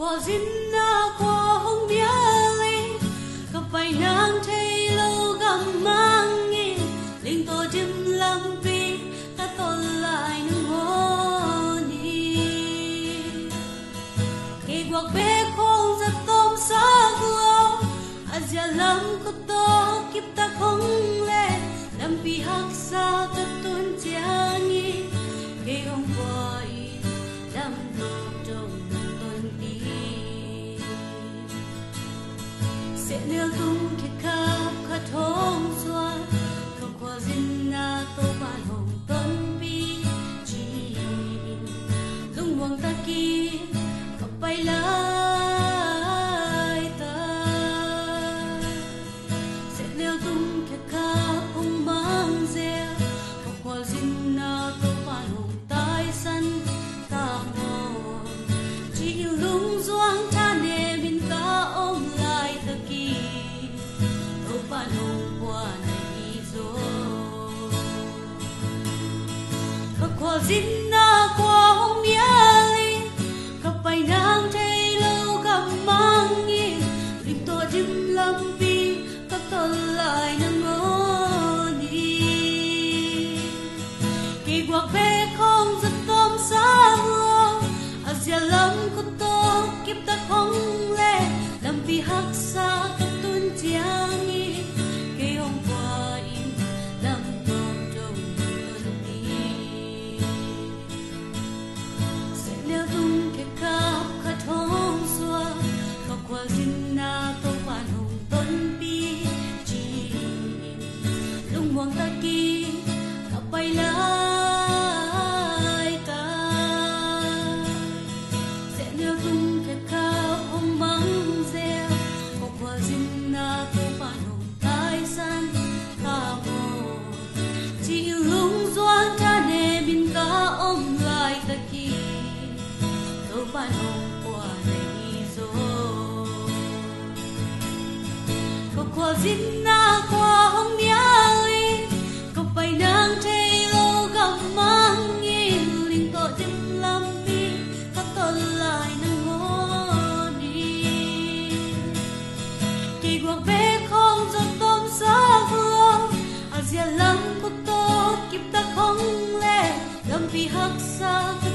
qua dính na qua hông miali gặp phải nang thấy lâu gặp mang nghe linh to chim lâm pi ta to lại nương hôn đi kỳ quặc bé không giật tôm xa gua azia lắm có to kiếp ta không lẽ lâm pi hắc sao ta tuôn chia nghi kỳ không qua lâm trong sẽ nêu tung cái khắp khát hồng xoa không qua dính na tô ban hồng tuấn bi chỉ lung hoàng ta kia không bay lại ta sẽ nêu tung cái khắp hồng mang rêu không qua dính na tô ban hồng tai sân ta mòn chỉ yêu lung doang ta nề mình ta ôm lại ta kia tô ban hồng qua này rồi khắc qua dính na qua hồng miali gặp phải nang thấy lâu gặp mang nghi linh to chim lâm pi các ta lại nâng ngón đi kỳ quặc bé không giật tôm xa mưa azia lắm có to kiếp ta không lẽ lâm pi hắc xa ta tuôn chia nghi kỳ hôm qua im lâm tôm trong tuần đi sẽ leo tung cái khắp khát hồng xoa khóc qua dính na tô ban hồng tuấn bi chỉ lung hoàng ta kia gặp bay lại ta sẽ leo tung cái khắp hồng mang rêu khóc qua dính na tô ban hồng tai san ta mòn chỉ yêu lung doang ta nề mình ta ôm lại ta kia tô ban hồng qua này rồi khóc qua dính na qua hồng miali gặp phải nang thấy lâu gặp mang nghi linh to chim lâm pi các ta lại nâng ngón đi kỳ quặc bé không giọt tôm xa hương azia lắm có to kiếp ta không lẽ lâm pi hắc xa ta